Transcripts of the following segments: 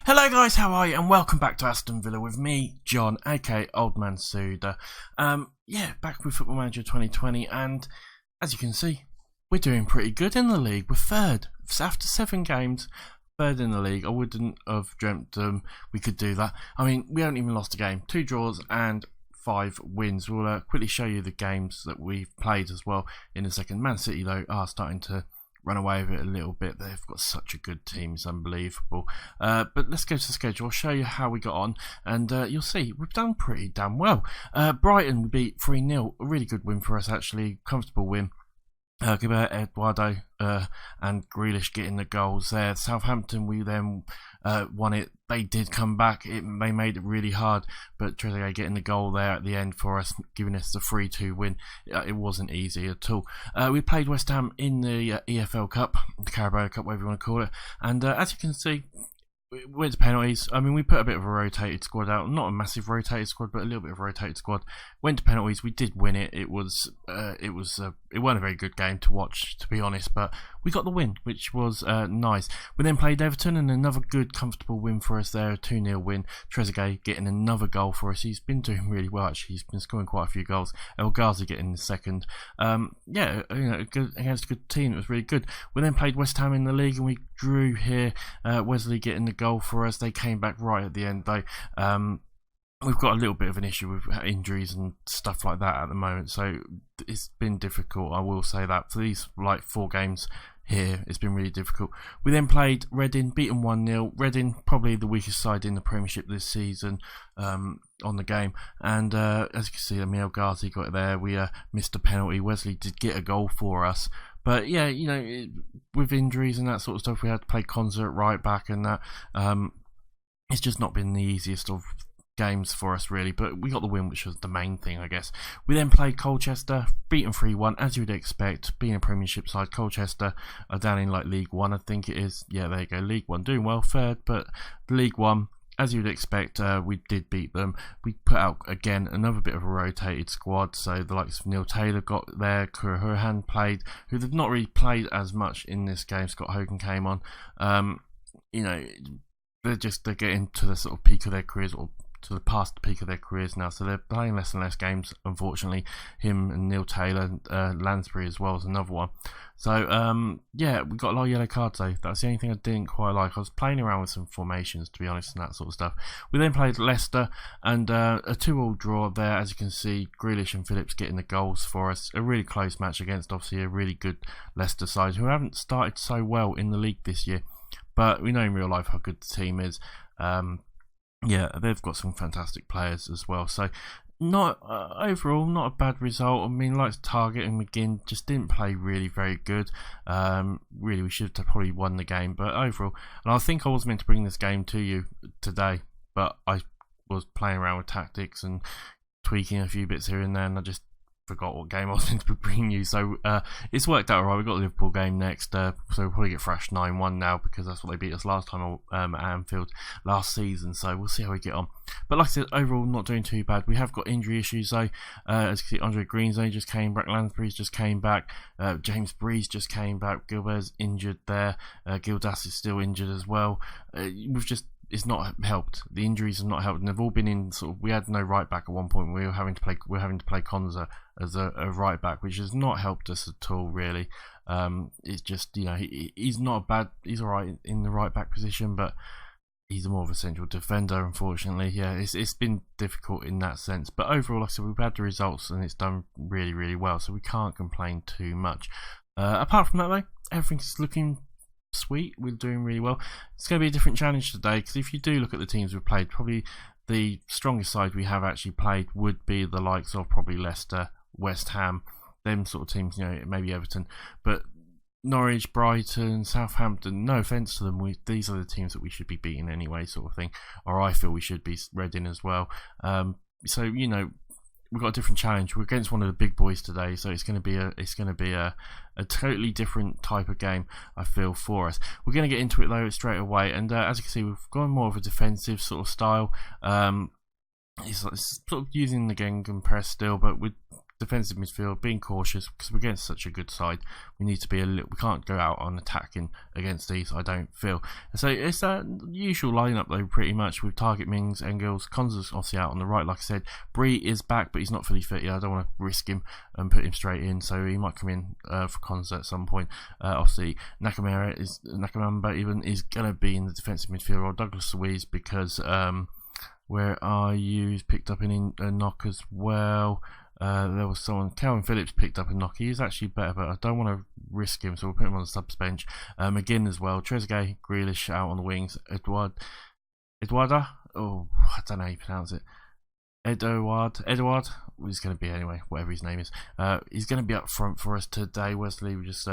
Hello guys, how are you? And welcome back to Aston Villa with me, John, aka Old Man Sudor. Back with Football Manager 2020, and as you can see, we're doing pretty good in the league. We're third. After 7 games, third in the league. I wouldn't have dreamt we could do that. I mean, we haven't even lost a game. 2 draws and 5 wins. We'll quickly show you the games that we've played as well in a second. Man City, though, are starting to run away with it a little bit. They've got such a good team, it's unbelievable. But let's go to the schedule. I'll show you how we got on, and you'll see we've done pretty damn well. Brighton beat 3-0, a really good win for us actually, comfortable win. Gilbert, Eduardo and Grealish getting the goals there. Southampton, we then won it. They did come back. They made it really hard, but Trezeguet getting the goal there at the end for us, giving us the 3-2 win. It wasn't easy at all. We played West Ham in the EFL Cup, the Carabao Cup, whatever you want to call it, and as you can see, we went to penalties. I mean, we put a bit of a rotated squad out, not a massive rotated squad, but a little bit of a rotated squad. Went to penalties. We did win it. It wasn't a very good game to watch, to be honest, but we got the win, which was nice. We then played Everton, and another good, comfortable win for us there, a 2-0 win. Trezeguet getting another goal for us. He's been doing really well actually. He's been scoring quite a few goals. El Ghazi getting the second. Against a good team. It was really good. We then played West Ham in the league, and we drew here. Wesley getting the goal for us. They came back right at the end though. We've got a little bit of an issue with injuries and stuff like that at the moment, so it's been difficult, I will say that. For these 4 games here, it's been really difficult. We then played Reading, beaten 1-0. Reading, probably the weakest side in the Premiership this season on the game, and as you can see, El Ghazi got it there. We missed a penalty. Wesley did get a goal for us. But yeah, with injuries and that sort of stuff, we had to play Concert right back and that. It's just not been the easiest of games for us really, but we got the win, which was the main thing, I guess. We then played Colchester, beaten 3-1, as you would expect, being a Premiership side. Colchester are down in League 1, I think it is. Yeah, there you go, League 1, doing well, third, but League 1, as you would expect, we did beat them. We put out, again, another bit of a rotated squad, so the likes of Neil Taylor got there, Kurhan played, who did not really play as much in this game. Scott Hogan came on. They're getting to the sort of peak of their careers, or to the past peak of their careers now, so they're playing less and less games, unfortunately. Him and Neil Taylor, Lansbury as well as another one. So we got a lot of yellow cards though. That's the only thing I didn't quite like. I was playing around with some formations, to be honest, and that sort of stuff. We then played Leicester, and a 2-2 draw there. As you can see, Grealish and Phillips getting the goals for us. A really close match against obviously a really good Leicester side, who haven't started so well in the league this year, but we know in real life how good the team is. They've got some fantastic players as well. So, overall, not a bad result. I mean, Target and McGinn just didn't play really very good. Really, we should have probably won the game. But overall, and I think I was meant to bring this game to you today, but I was playing around with tactics and tweaking a few bits here and there, and I just forgot what game I was meant to be bringing you. So it's worked out alright. We've got the Liverpool game next, so we'll probably get thrashed 9-1 now, because that's what they beat us last time at Anfield last season. So we'll see how we get on. But like I said, overall not doing too bad. We have got injury issues though. As you can see, Andre Greensley just came back, Lansbury's just came back, James Breeze just came back, Gilbert's injured there, Gildas is still injured as well. It's not helped. The injuries have not helped, and they've all been in sort of. We had no right back at one point. We were having to play Konza as a right back, which has not helped us at all, really. It's just he's not bad. He's all right in the right back position, but he's more of a central defender, unfortunately. Yeah, it's been difficult in that sense. But overall, like I said, we've had the results, and it's done really, really well. So we can't complain too much. Apart from that, though, everything's looking sweet. We're doing really well. It's going to be a different challenge today, because if you do look at the teams we've played, probably the strongest side we have actually played would be the likes of probably Leicester, West Ham, them sort of teams, maybe Everton, but Norwich, Brighton, Southampton, no offence to them, these are the teams that we should be beating anyway, sort of thing, or I feel we should be. Reading as well. So we've got a different challenge. We're against one of the big boys today, so it's going to be a totally different type of game, I feel, for us. We're going to get into it though straight away, and as you can see, we've gone more of a defensive sort of style. It's sort of using the Gengen press still, but we're defensive midfield, being cautious because we're against such a good side. We need to be we can't go out on attacking against these, I don't feel. And so it's a usual lineup though, pretty much, with Target, Mings, Engels, Konza's obviously out on the right. Like I said, Bree is back, but he's not fully fit yet. I don't want to risk him and put him straight in, so he might come in for Konza at some point. Obviously, Nakamamba even is going to be in the defensive midfield, or Douglas Luiz, because where are you? He's picked up a knock as well. There was someone, Calvin Phillips picked up a knock. He's actually better, but I don't want to risk him, so we'll put him on the subs bench. McGinn as well. Trezeguet, Grealish out on the wings. Eduarda? Oh, I don't know how you pronounce it. Edouard, he's going to be anyway, whatever his name is. He's going to be up front for us today. Wesley, we just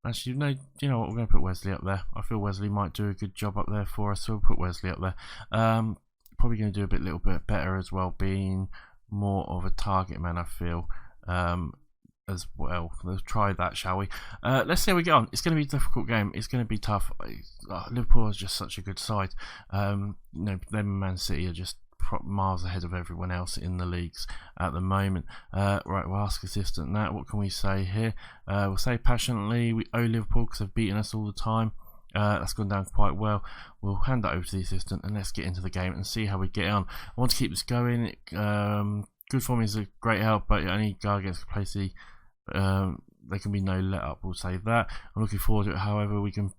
actually, no, you know what? We're going to put Wesley up there. I feel Wesley might do a good job up there for us, so we'll put Wesley up there. Probably going to do a little bit better as well, being more of a target man, I feel, as well. Let's try that, shall we? Let's see how we get on. It's going to be a difficult game. It's going to be tough. Liverpool is just such a good side. You know, them and Man City are just miles ahead of everyone else in the leagues at the moment. Right, we'll ask assistant that. What can we say here? We'll say passionately we owe Liverpool because they've beaten us all the time. That's gone down quite well. We'll hand that over to the assistant and let's get into the game and see how we get on. I want to keep this going. Good form is a great help, but any guy against Placey, there can be no let up. We'll say that. I'm looking forward to it. However, we can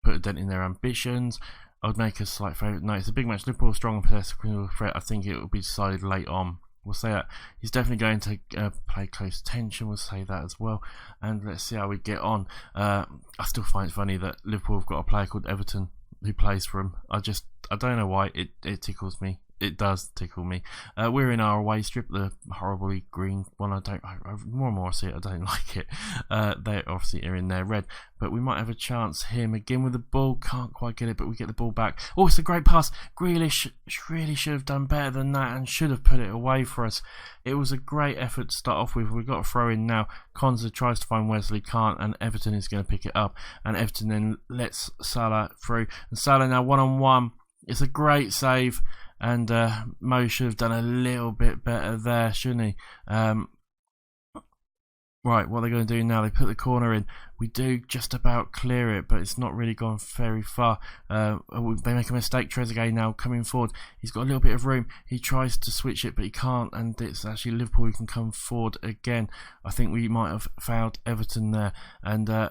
put a dent in their ambitions. I would make a slight favourite. No, it's a big match. Liverpool strong and possessed threat. I think it will be decided late on. We'll say that. He's definitely going to play close attention. We'll say that as well. And let's see how we get on. I still find it funny that Liverpool have got a player called Everton who plays for him. I don't know why. It tickles me. It does tickle me. We're in our away strip, the horribly green one. More and more I see it, I don't like it. They obviously are in their red, but we might have a chance here. McGinn with the ball, can't quite get it, but we get the ball back. Oh, it's a great pass. Grealish really should have done better than that and should have put it away for us. It was a great effort to start off with. We've got a throw in now. Konza tries to find Wesley, can't, and Everton is going to pick it up. And Everton then lets Salah through. And Salah now one-on-one. It's a great save. And Mo should have done a little bit better there, shouldn't he? Right, what are they going to do now? They put the corner in. We do just about clear it, but it's not really gone very far. They make a mistake. Trezeguet now coming forward. He's got a little bit of room. He tries to switch it, but he can't. And it's actually Liverpool who can come forward again. I think we might have fouled Everton there. And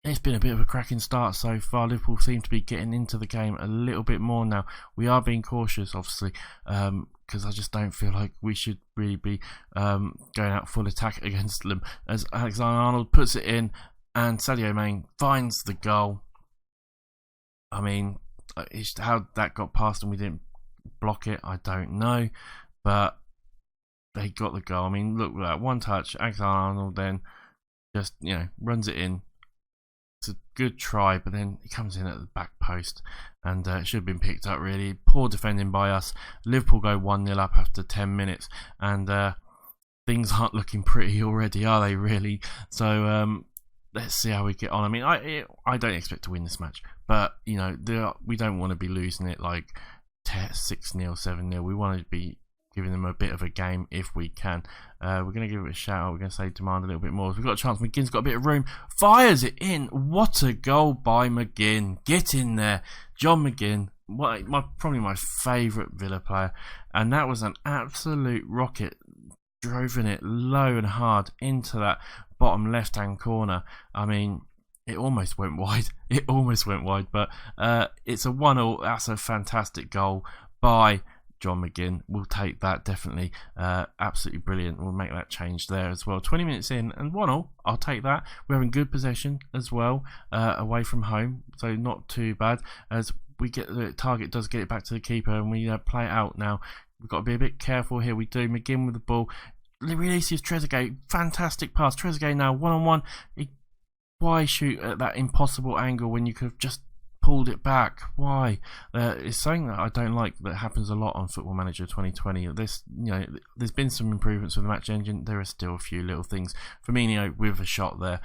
it's been a bit of a cracking start so far. Liverpool seem to be getting into the game a little bit more now. We are being cautious, obviously, because I just don't feel like we should really be going out full attack against them. As Alexander-Arnold puts it in, and Sadio Mane finds the goal. I mean, how that got past and we didn't block it, I don't know. But they got the goal. I mean, look at that. One touch, Alexander-Arnold then just, runs it in. It's a good try, but then it comes in at the back post and it should have been picked up really. Poor defending by us. Liverpool go 1-0 up after 10 minutes and things aren't looking pretty already, are they really? So let's see how we get on. I mean, I don't expect to win this match, but we don't want to be losing it like 6-0, 7-0. We want to be giving them a bit of a game if we can. We're going to give it a shout out. We're going to say demand a little bit more. We've got a chance. McGinn's got a bit of room. Fires it in. What a goal by McGinn. Get in there. John McGinn. Probably my favourite Villa player. And that was an absolute rocket. Driving it low and hard into that bottom left-hand corner. I mean, it almost went wide. But it's a 1-0. That's a fantastic goal by John McGinn. We'll take that, definitely. Absolutely brilliant. We'll make that change there as well. 20 minutes in and 1-0. I'll take that. We're having good possession as well, away from home, so not too bad. As we get the target, does get it back to the keeper, and we play it out now. We've got to be a bit careful here. We do. McGinn with the ball. Releases Trezeguet. Fantastic pass. Trezeguet now one-on-one. Why shoot at that impossible angle when you could have just pulled it back? Why? It's something that I don't like that happens a lot on Football Manager 2020. There's been some improvements with the match engine. There are still a few little things. Firmino with a shot there.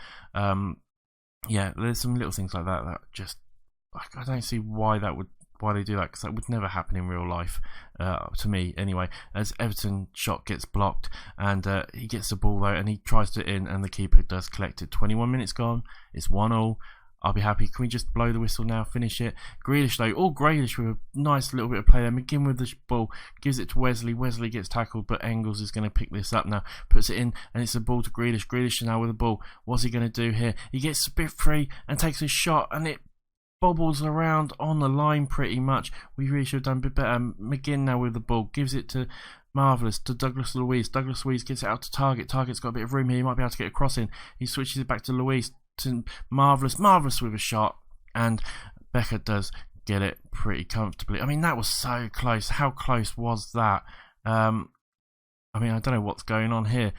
There's some little things like that just I don't see why that would why they do that, because that would never happen in real life, to me anyway. As Everton shot gets blocked, and he gets the ball though, and he tries to in, and the keeper does collect it. 21 minutes gone, it's 1-1. I'll be happy. Can we just blow the whistle now, finish it? Grealish though, all Grealish with a nice little bit of play there. McGinn with the ball, gives it to Wesley. Wesley gets tackled, but Engels is going to pick this up now. Puts it in, and it's a ball to Grealish. Grealish now with the ball. What's he going to do here? He gets a bit free and takes a shot, and it bobbles around on the line pretty much. We really should have done a bit better. McGinn now with the ball, gives it to Marvellous, to Douglas Luiz. Douglas Luiz gets it out to Target. Target's got a bit of room here. He might be able to get a cross in. He switches it back to Luiz. To Marvellous with a shot, and Becker does get it pretty comfortably. I mean, that was so close. How close was that? I mean, I don't know what's going on here.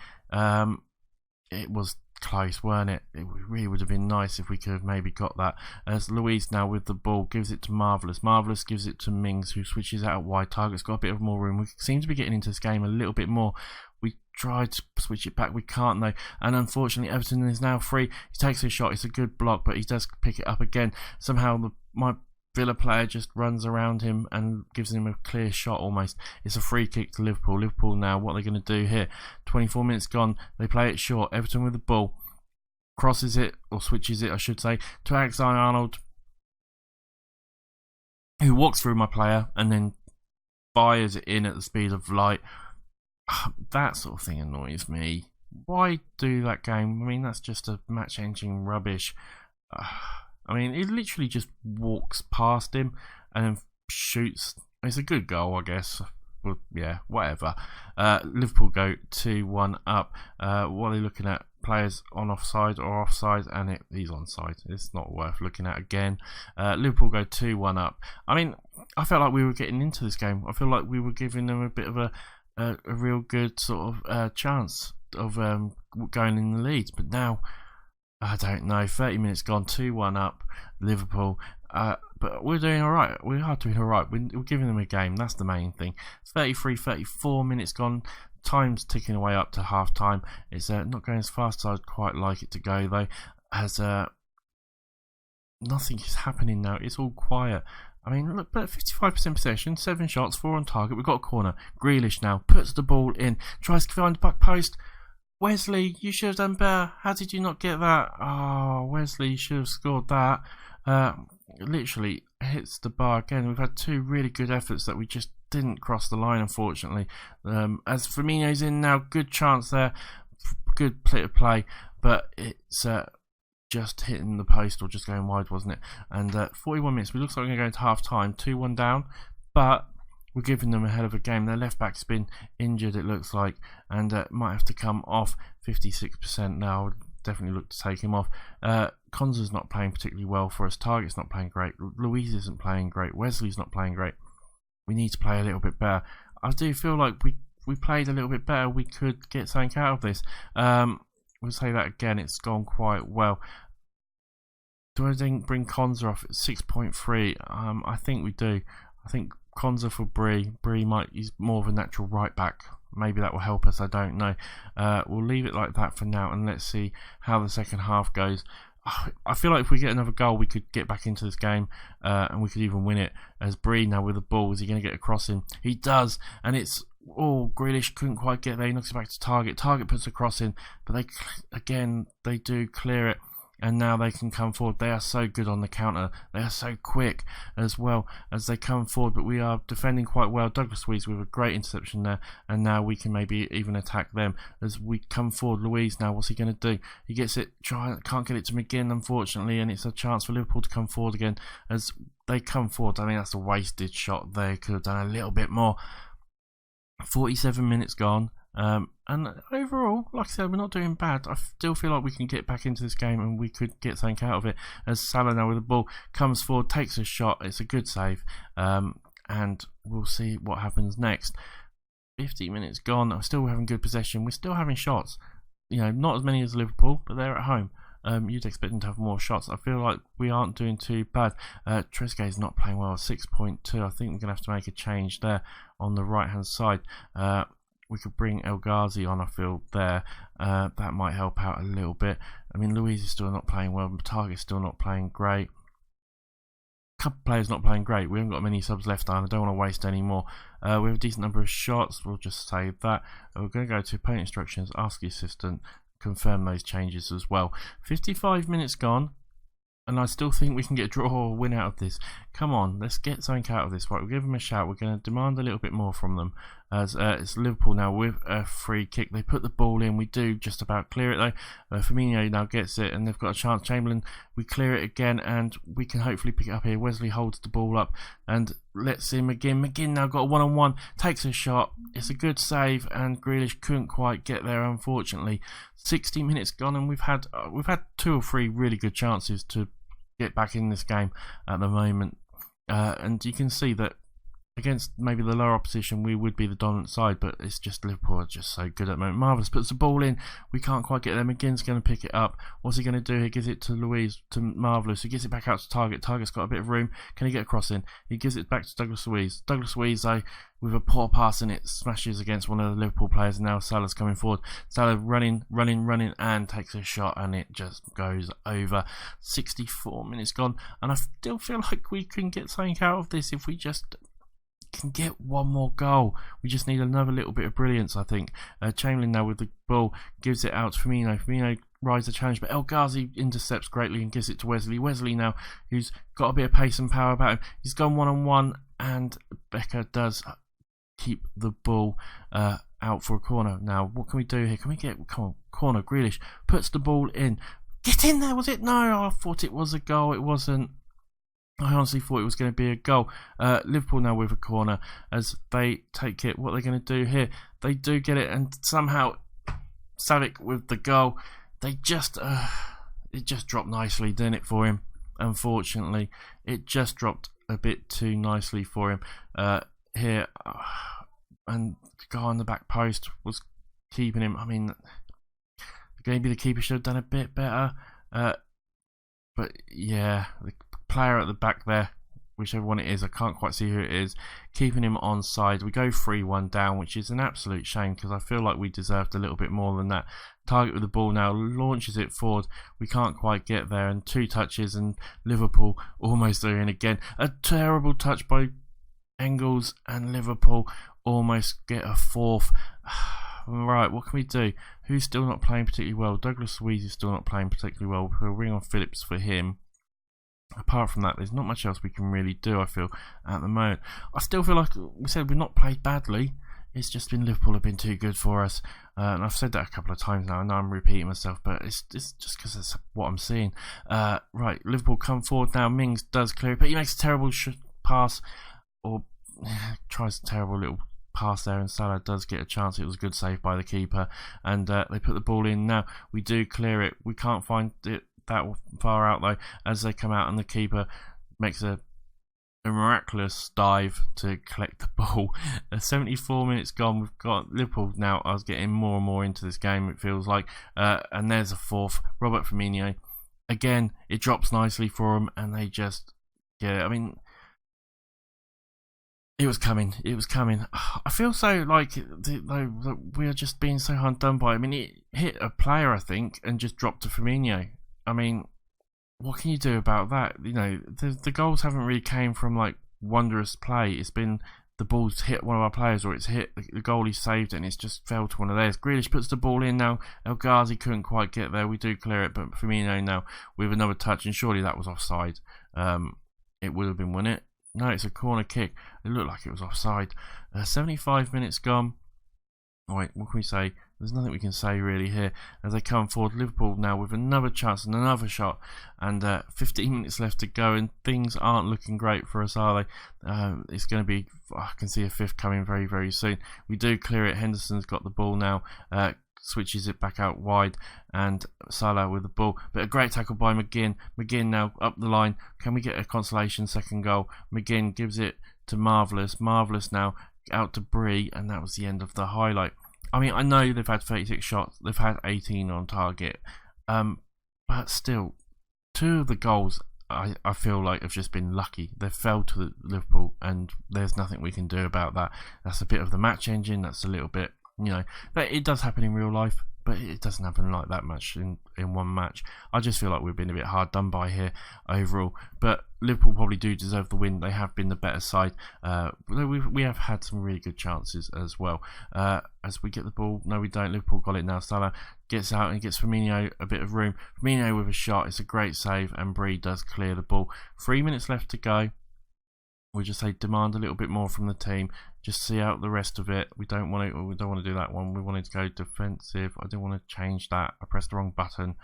It was close, weren't it? It really would have been nice if we could have maybe got that. As Luiz now with the ball, gives it to Marvellous. Marvellous gives it to Mings, who switches out wide. Target's got a bit of more room. We seem to be getting into this game a little bit more. We tried to switch it back, we can't though, and unfortunately Everton is now free. He takes a shot, it's a good block, but he does pick it up again. Somehow my Villa player just runs around him and gives him a clear shot almost. It's a free kick to Liverpool. Liverpool now, what are they going to do here? 24 minutes gone, they play it short. Everton with the ball, crosses it, or switches it I should say, to Alexander-Arnold, who walks through my player and then fires it in at the speed of light. That sort of thing annoys me. Why do that game? I mean, that's just a match engine rubbish. I mean, it literally just walks past him and then shoots. It's a good goal, I guess. Well, yeah, whatever. Liverpool go 2-1 up. What are they looking at? Players on offside or offside, and he's onside. It's not worth looking at again. Liverpool go 2-1 up. I mean, I felt like we were getting into this game. I feel like we were giving them a bit of a real good sort of chance of going in the lead, but now I don't know. 30 minutes gone, 2-1 up, Liverpool. But we're doing alright. We are doing alright. We're giving them a game. That's the main thing. 34 minutes gone. Time's ticking away up to half time. It's not going as fast as I'd quite like it to go though, as nothing is happening now. It's all quiet. I mean, look, but 55% possession, 7 shots, 4 on target. We've got a corner. Grealish now puts the ball in, tries to find the back post. Wesley, you should have done better. How did you not get that? Oh, Wesley, you should have scored that. Literally hits the bar again. We've had 2 really good efforts that we just didn't cross the line, unfortunately. As Firmino's in now, good chance there, good bit of play, but it's just hitting the post or just going wide, wasn't it? And 41 minutes, it looks like we're going to go into half time, 2-1 down, but we're giving them a hell of a game. Their left back's been injured, it looks like, and might have to come off. 56% now. I would definitely look to take him off. Konza's not playing particularly well for us. Target's not playing great. Luiz isn't playing great. Wesley's not playing great. We need to play a little bit better. I do feel like we played a little bit better. We could get something out of this. We'll say that again. It's gone quite well. Do I think bring Konza off at 6.3? I think we do. I think Konza for Bree. Bree he's more of a natural right back. Maybe that will help us. I don't know. We'll leave it like that for now, and let's see how the second half goes. I feel like if we get another goal, we could get back into this game, and we could even win it. As Bree now with the ball, is he going to get a cross in? He does, and it's Grealish couldn't quite get there. He knocks it back to Target. Target puts a cross in, but they do clear it. And now they can come forward. They are so good on the counter. They are so quick as well as they come forward. But we are defending quite well. Douglas Luiz with a great interception there. And now we can maybe even attack them as we come forward. Luiz now, what's he going to do? He gets it, can't get it to McGinn, unfortunately. And it's a chance for Liverpool to come forward again as they come forward. I mean, that's a wasted shot there. Could have done a little bit more. 47 minutes gone. And overall, like I said, we're not doing bad. I still feel like we can get back into this game and we could get something out of it. As Salah now with the ball comes forward, takes a shot. It's a good save, and we'll see what happens next. 50 minutes gone. I'm still having good possession. We're still having shots. Not as many as Liverpool, but they're at home. You'd expect them to have more shots. I feel like we aren't doing too bad. Trezeguet's not playing well. 6.2. I think we're going to have to make a change there on the right hand side. We could bring El Ghazi on, I feel, there. That might help out a little bit. I mean, Luiz is still not playing well. Target's still not playing great. couple of players not playing great. We haven't got many subs left on. I don't want to waste any more. We have a decent number of shots. We'll just save that. We're going to go to opponent instructions, ask the assistant, confirm those changes as well. 55 minutes gone, and I still think we can get a draw or win out of this. Come on, let's get something out of this. Right, we'll give them a shout. We're going to demand a little bit more from them. As it's Liverpool now with a free kick. They put the ball in. We do just about clear it though. Firmino now gets it, and they've got a chance. Chamberlain, we clear it again, and we can hopefully pick it up here. Wesley holds the ball up and lets in McGinn. McGinn now got a one-on-one, takes a shot. It's a good save, and Grealish couldn't quite get there, unfortunately. 60 minutes gone, and we've had 2 or 3 really good chances to get back in this game at the moment. And you can see that against maybe the lower opposition, we would be the dominant side, but it's just Liverpool are just so good at the moment. Marvellous puts the ball in. We can't quite get there. McGinn's going to pick it up. What's he going to do? He gives it to Marvellous. He gives it back out to Target. Target's got a bit of room. Can he get a cross in? He gives it back to Douglas Luiz. Douglas Luiz, though, with a poor pass in it, smashes against one of the Liverpool players. Now Salah's coming forward. Salah running, and takes a shot, and it just goes over. 64 minutes gone, and I still feel like we can get something out of this if we just can get one more goal. We just need another little bit of brilliance, I think. Chamberlain now with the ball gives it out to Firmino. Firmino rides the challenge, but El Ghazi intercepts greatly and gives it to Wesley. Wesley now, who's got a bit of pace and power about him, he's gone one-on-one, and Becker does keep the ball out for a corner. Now, what can we do here? Can we get, come on, corner? Grealish puts the ball in. Get in there, was it? No, I thought it was a goal. It wasn't. I honestly thought it was going to be a goal. Liverpool now with a corner as they take it. What are they going to do here? They do get it, and somehow Savic with the goal. They just it just dropped nicely, didn't it, for him? Unfortunately, it just dropped a bit too nicely for him here, and the guy on the back post was keeping him. I mean, maybe the keeper should have done a bit better, but yeah, the player at the back there, whichever one it is, I can't quite see who it is, keeping him on side. We go 3-1 down, which is an absolute shame because I feel like we deserved a little bit more than that. Target with the ball now, launches it forward. We can't quite get there, and 2 touches, and Liverpool almost there in again. A terrible touch by Engels, and Liverpool almost get a 4th. Right, what can we do? Who's still not playing particularly well? Douglas Luiz is still not playing particularly well. We'll ring on Phillips for him. Apart from that, there's not much else we can really do, I feel, at the moment. I still feel like we said we've not played badly. It's just been Liverpool have been too good for us. And I've said that a couple of times now. I know I'm repeating myself, but it's just because that's what I'm seeing. Right, Liverpool come forward now. Mings does clear it, but he makes a terrible pass, or tries a terrible little pass there, and Salah does get a chance. It was a good save by the keeper, and they put the ball in. Now we do clear it. We can't find it that far out though, as they come out, and the keeper makes a miraculous dive to collect the ball. 74 minutes gone. We've got Liverpool now. I was getting more and more into this game, it feels like, and there's a 4th. Robert Firmino again. It drops nicely for them, and they just get it. I mean, it was coming. I feel so like we are just being so undone by it. I mean, it hit a player, I think, and just dropped to Firmino. I mean, what can you do about that? You know, the goals haven't really came from like wondrous play. It's been the ball's hit one of our players, or it's hit the goalie saved it, and it's just fell to one of theirs. Grealish puts the ball in now. El Ghazi couldn't quite get there. We do clear it, but Firmino now with another touch, and surely that was offside. It would have been, wouldn't it? No, it's a corner kick. It looked like it was offside. 75 minutes gone. Alright, what can we say? There's nothing we can say really here as they come forward. Liverpool now with another chance and another shot, and 15 minutes left to go, and things aren't looking great for us, are they? It's going to be, I can see a 5th coming very, very soon. We do clear it. Henderson's got the ball now, switches it back out wide, and Salah with the ball, but a great tackle by McGinn. McGinn now up the line. Can we get a consolation second goal? McGinn gives it to Marvellous. Marvellous now out to Bree, and that was the end of the highlight. I mean, I know they've had 36 shots, they've had 18 on target, but still, 2 of the goals I feel like have just been lucky. They fell to the Liverpool, and there's nothing we can do about that. That's a bit of the match engine. That's a little bit, you know, but it does happen in real life. but it doesn't happen like that much in one match. I just feel like we've been a bit hard done by here overall, but Liverpool probably do deserve the win. They have been the better side. We have had some really good chances as well. As we get the ball, no we don't, Liverpool got it now. Salah gets out and gets Firmino a bit of room. Firmino with a shot, it's a great save, and Bree does clear the ball. 3 minutes left to go. We just say demand a little bit more from the team. Just see out the rest of it. We don't want to do that one. We wanted to go defensive. I didn't want to change that. I pressed the wrong button.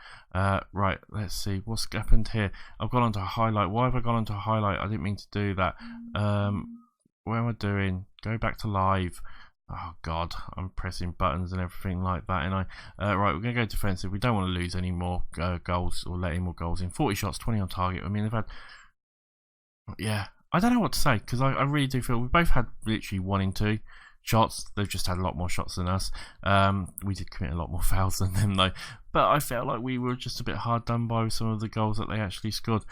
Right, let's see what's happened here. I've gone on to highlight. Why have I gone on to highlight? I didn't mean to do that. What am I doing? Go back to live. Oh God, I'm pressing buttons and everything like that. And right, we're gonna go defensive. We don't want to lose any more goals or let any more goals in. 40 shots, 20 on target. I mean, they've had, yeah. I don't know what to say, because I really do feel we both had literally 1 in 2 shots. They've just had a lot more shots than us. We did commit a lot more fouls than them though, but I felt like we were just a bit hard done by with some of the goals that they actually scored.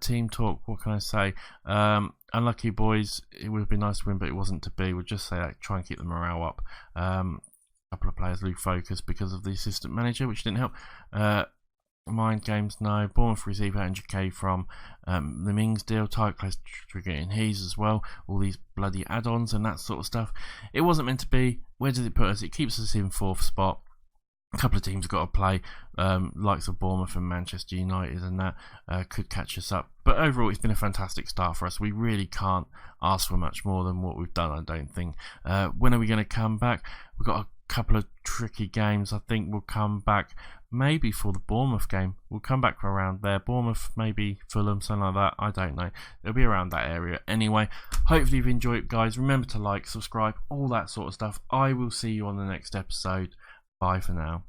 Team talk, what can I say? Unlucky boys, it would have been nice to win, but it wasn't to be. We'll just say that, try and keep the morale up. A couple of players lose focus because of the assistant manager, which didn't help. Mind games, no. Bournemouth receive 100k from the Mings deal. Tight close triggering his as well. All these bloody add-ons and that sort of stuff. It wasn't meant to be. Where does it put us? It keeps us in 4th spot. A couple of teams have got to play, likes of Bournemouth and Manchester United, and that could catch us up. But overall, it's been a fantastic start for us. We really can't ask for much more than what we've done, I don't think. When are we going to come back? We've got a couple of tricky games. I think we'll come back maybe for the Bournemouth game. We'll come back for around there. Bournemouth, maybe Fulham, something like that. I don't know. It'll be around that area. Anyway, hopefully you've enjoyed it, guys. Remember to like, subscribe, all that sort of stuff. I will see you on the next episode. Bye for now.